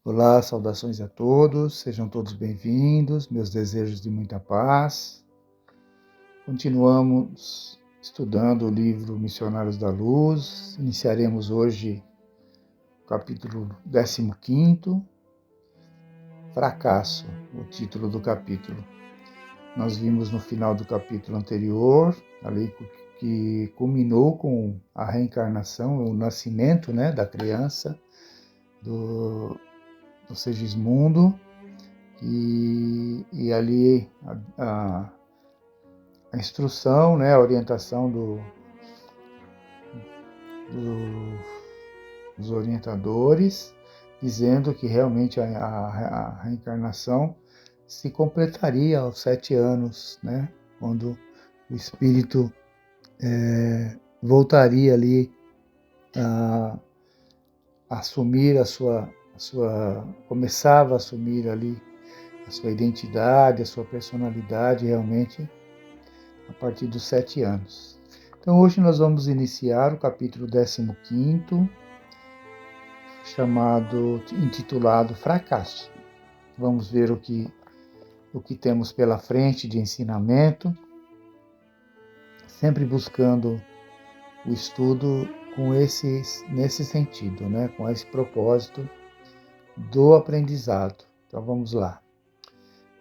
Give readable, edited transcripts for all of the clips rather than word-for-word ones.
Olá, saudações a todos, sejam todos bem-vindos, meus desejos de muita paz. Continuamos estudando o livro Missionários da Luz, iniciaremos hoje o capítulo 15, Fracasso, o título do capítulo. Nós vimos no final do capítulo anterior, ali que culminou com a reencarnação, o nascimento, da criança, do Segismundo, e ali a instrução, a orientação dos orientadores, dizendo que realmente a reencarnação se completaria aos 7 anos, quando o espírito voltaria ali a assumir começava a assumir ali a sua identidade, a sua personalidade realmente a partir dos 7 anos. Então hoje nós vamos iniciar o capítulo 15, intitulado Fracasso. Vamos ver o que temos pela frente de ensinamento, sempre buscando o estudo nesse sentido, com esse propósito do aprendizado. Então vamos lá.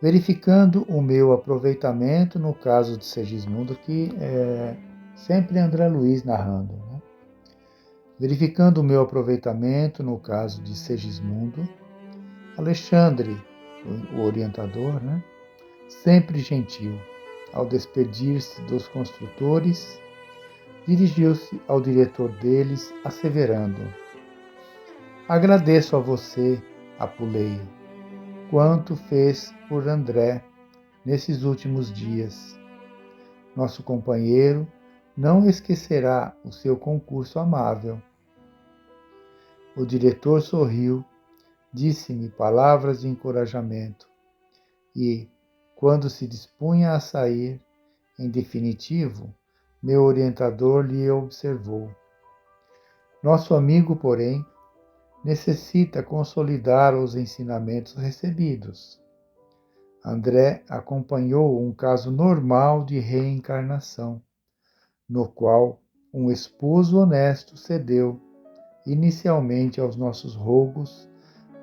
Verificando o meu aproveitamento no caso de Segismundo, que é sempre André Luiz narrando. Verificando o meu aproveitamento no caso de Segismundo, Alexandre, o orientador, sempre gentil, ao despedir-se dos construtores, dirigiu-se ao diretor deles, asseverando: agradeço a você, Apuleio, quanto fez por André nesses últimos dias. Nosso companheiro não esquecerá o seu concurso amável. O diretor sorriu, disse-me palavras de encorajamento e, quando se dispunha a sair, em definitivo, meu orientador lhe observou: nosso amigo, porém, necessita consolidar os ensinamentos recebidos. André acompanhou um caso normal de reencarnação, no qual um esposo honesto cedeu inicialmente aos nossos rogos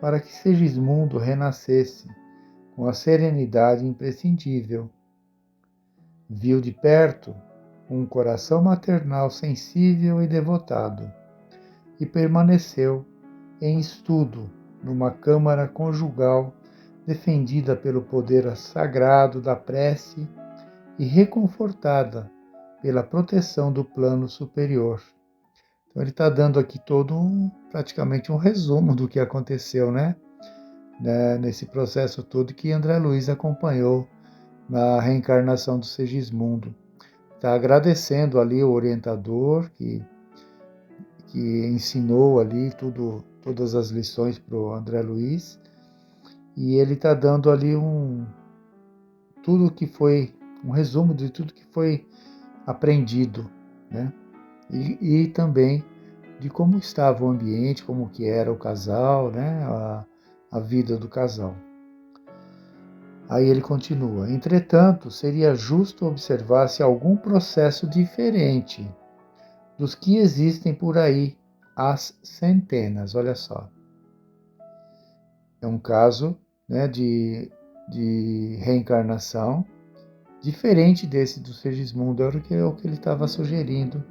para que Segismundo renascesse com a serenidade imprescindível. Viu de perto um coração maternal sensível e devotado, e permaneceu em estudo numa câmara conjugal defendida pelo poder sagrado da prece e reconfortada pela proteção do plano superior. Então ele está dando aqui praticamente um resumo do que aconteceu, nesse processo todo que André Luiz acompanhou na reencarnação do Segismundo. Está agradecendo ali o orientador que ensinou ali todas as lições para o André Luiz, e ele está dando ali um resumo de tudo que foi aprendido, e também de como estava o ambiente, como que era o casal, a vida do casal. Aí ele continua: entretanto, seria justo observar se algum processo diferente dos que existem por aí às centenas. Olha só. É um caso de reencarnação diferente desse do Segismundo. Era o que ele estava sugerindo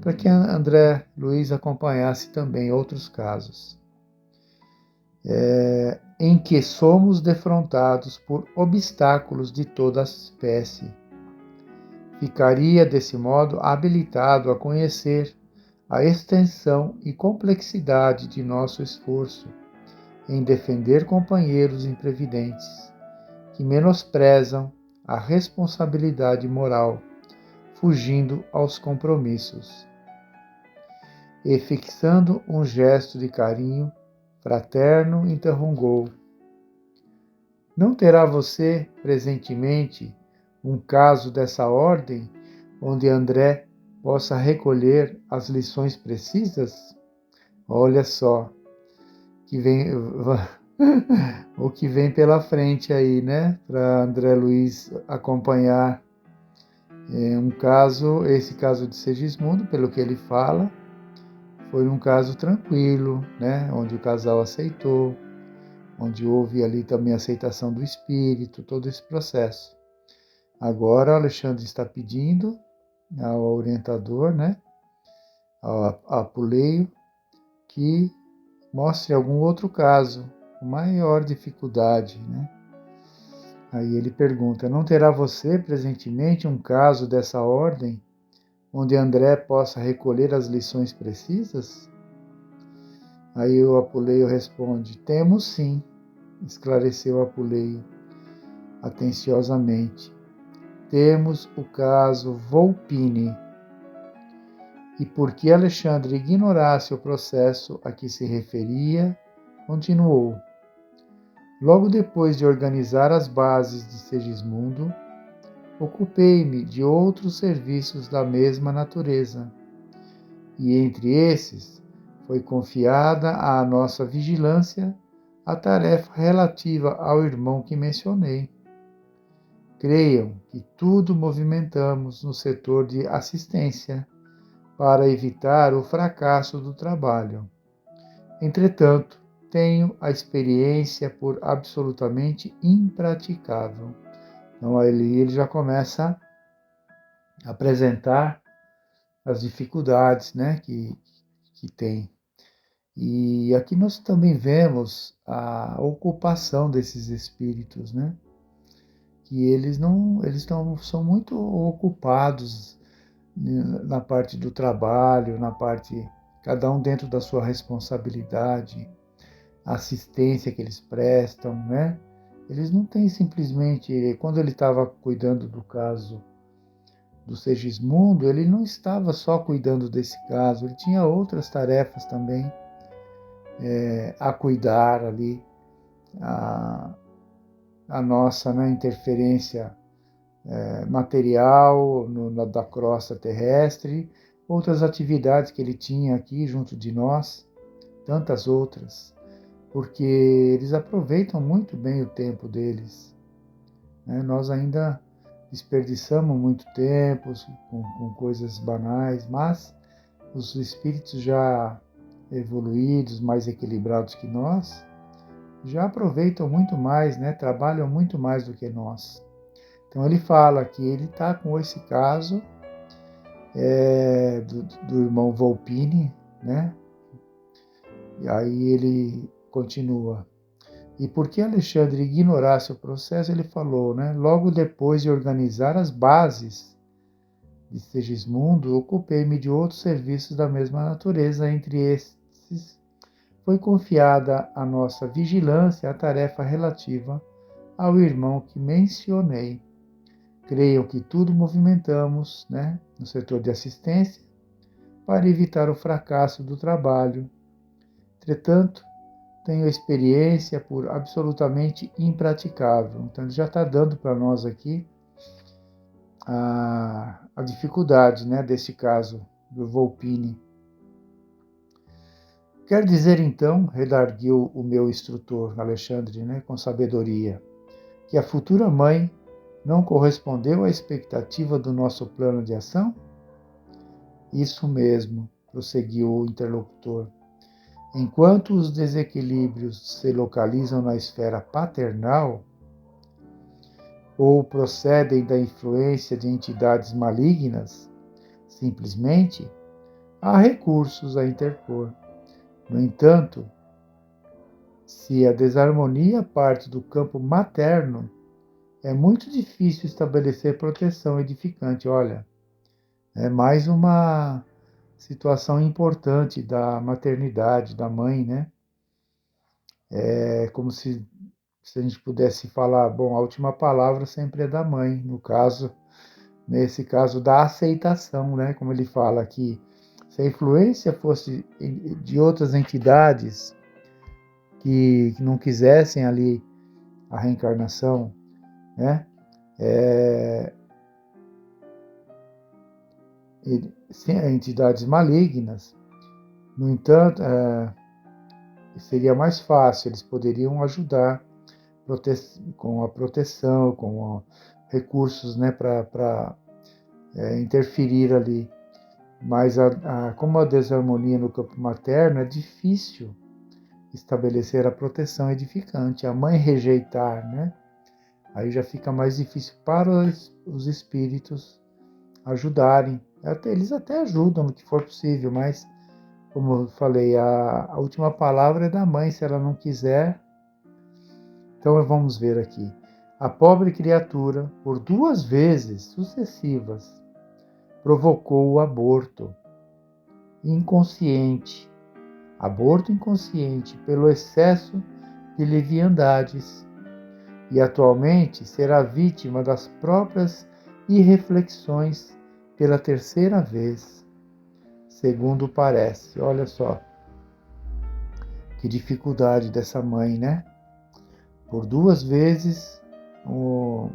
para que André Luiz acompanhasse também outros casos. Em que somos defrontados por obstáculos de toda espécie. Ficaria, desse modo, habilitado a conhecer a extensão e complexidade de nosso esforço em defender companheiros imprevidentes, que menosprezam a responsabilidade moral, fugindo aos compromissos. E, fixando um gesto de carinho fraterno, interrogou: não terá você, presentemente, um caso dessa ordem, onde André possa recolher as lições precisas? Olha só, que vem, o que vem pela frente aí, né? Para André Luiz acompanhar. Esse caso de Segismundo, pelo que ele fala, foi um caso tranquilo, né? Onde o casal aceitou, onde houve ali também a aceitação do espírito, todo esse processo. Agora, Alexandre está pedindo ao orientador, né? Ao Apuleio, que mostre algum outro caso com maior dificuldade, né? Aí ele pergunta: não terá você presentemente um caso dessa ordem, onde André possa recolher as lições precisas? Aí o Apuleio responde: temos sim, esclareceu Apuleio atenciosamente. Temos o caso Volpini. E porque Alexandre ignorasse o processo a que se referia, continuou: logo depois de organizar as bases de Segismundo, ocupei-me de outros serviços da mesma natureza, e entre esses foi confiada à nossa vigilância a tarefa relativa ao irmão que mencionei. Creiam que tudo movimentamos no setor de assistência para evitar o fracasso do trabalho. Entretanto, tenho a experiência por absolutamente impraticável. Então, ali ele já começa a apresentar as dificuldades, né, que tem. E aqui nós também vemos a ocupação desses espíritos, né, que são muito ocupados na parte do trabalho, na parte, cada um dentro da sua responsabilidade, a assistência que eles prestam, né? Eles não têm simplesmente, quando ele estava cuidando do caso do Segismundo, ele não estava só cuidando desse caso, ele tinha outras tarefas também a cuidar ali, a nossa, né, interferência material da crosta terrestre, outras atividades que ele tinha aqui junto de nós, tantas outras, porque eles aproveitam muito bem o tempo deles, né? Nós ainda desperdiçamos muito tempo com coisas banais, mas os espíritos já evoluídos, mais equilibrados que nós, já aproveitam muito mais, né? Trabalham muito mais do que nós. Então ele fala que ele está com esse caso do irmão Volpini, né? E aí ele continua. E porque Alexandre ignorasse o processo, ele falou, né? Logo depois de organizar as bases de Segismundo, ocupei-me de outros serviços da mesma natureza. Entre esses, foi confiada à nossa vigilância a tarefa relativa ao irmão que mencionei. Creiam que tudo movimentamos, né, no setor de assistência para evitar o fracasso do trabalho. Entretanto, tenho experiência por absolutamente impraticável. Então, ele já está dando para nós aqui a dificuldade, né, desse caso do Volpini. Quer dizer, então, redarguiu o meu instrutor, Alexandre, né, com sabedoria, que a futura mãe não correspondeu à expectativa do nosso plano de ação? Isso mesmo, prosseguiu o interlocutor. Enquanto os desequilíbrios se localizam na esfera paternal ou procedem da influência de entidades malignas, simplesmente há recursos a interpor. No entanto, se a desarmonia parte do campo materno, é muito difícil estabelecer proteção edificante. Olha, é mais uma situação importante da maternidade, da mãe, né? É como se a gente pudesse falar, bom, a última palavra sempre é da mãe, nesse caso da aceitação, né? Como ele fala aqui, se a influência fosse de outras entidades que não quisessem ali a reencarnação, né? Entidades malignas, no entanto, seria mais fácil, eles poderiam ajudar com a proteção, com recursos, né, para interferir ali. Mas como a desarmonia no campo materno, é difícil estabelecer a proteção edificante. A mãe rejeitar, né? Aí já fica mais difícil para os espíritos ajudarem. Eles até ajudam no que for possível, mas, como eu falei, a última palavra é da mãe, se ela não quiser. Então vamos ver aqui. A pobre criatura, por 2 vezes sucessivas, provocou o aborto inconsciente pelo excesso de leviandades, e atualmente será vítima das próprias irreflexões pela 3ª vez, segundo parece. Olha só, que dificuldade dessa mãe, né? Por 2 vezes o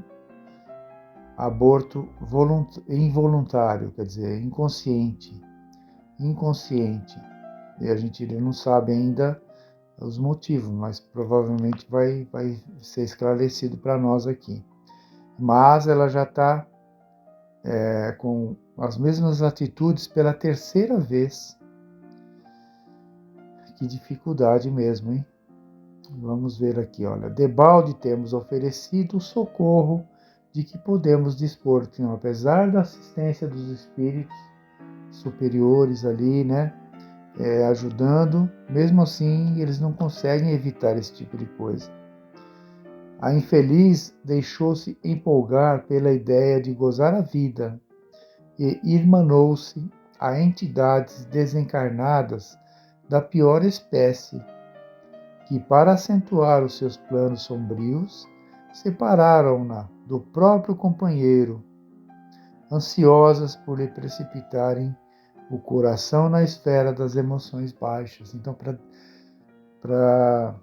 aborto involuntário, quer dizer, inconsciente. E a gente não sabe ainda os motivos, mas provavelmente vai ser esclarecido para nós aqui. Mas ela já está com as mesmas atitudes pela 3ª vez. Que dificuldade mesmo, hein? Vamos ver aqui, olha. Debalde temos oferecido o socorro de que podemos dispor. Então, apesar da assistência dos espíritos superiores ali, né? Ajudando, mesmo assim eles não conseguem evitar esse tipo de coisa. A infeliz deixou-se empolgar pela ideia de gozar a vida e irmanou-se a entidades desencarnadas da pior espécie, que, para acentuar os seus planos sombrios, separaram-na do próprio companheiro, ansiosas por lhe precipitarem o coração na esfera das emoções baixas. Então, para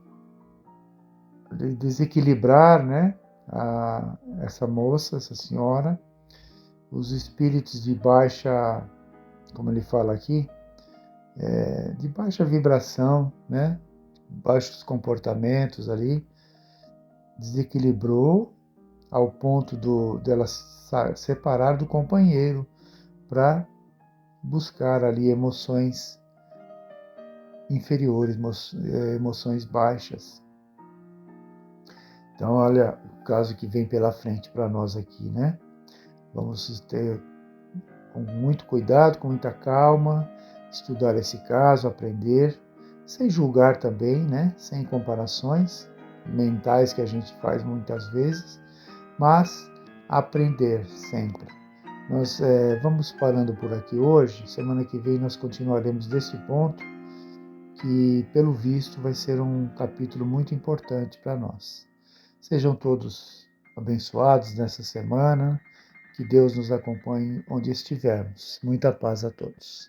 desequilibrar, né, essa moça, essa senhora, os espíritos de baixa, como ele fala aqui, de baixa vibração, né, baixos comportamentos ali, desequilibrou ao ponto dela separar do companheiro para buscar ali emoções inferiores, emoções baixas. Então, olha o caso que vem pela frente para nós aqui, né? Vamos ter com muito cuidado, com muita calma, estudar esse caso, aprender, sem julgar também, né? Sem comparações mentais que a gente faz muitas vezes, mas aprender sempre. Nós vamos parando por aqui hoje. Semana que vem nós continuaremos desse ponto, que pelo visto vai ser um capítulo muito importante para nós. Sejam todos abençoados nessa semana, que Deus nos acompanhe onde estivermos. Muita paz a todos.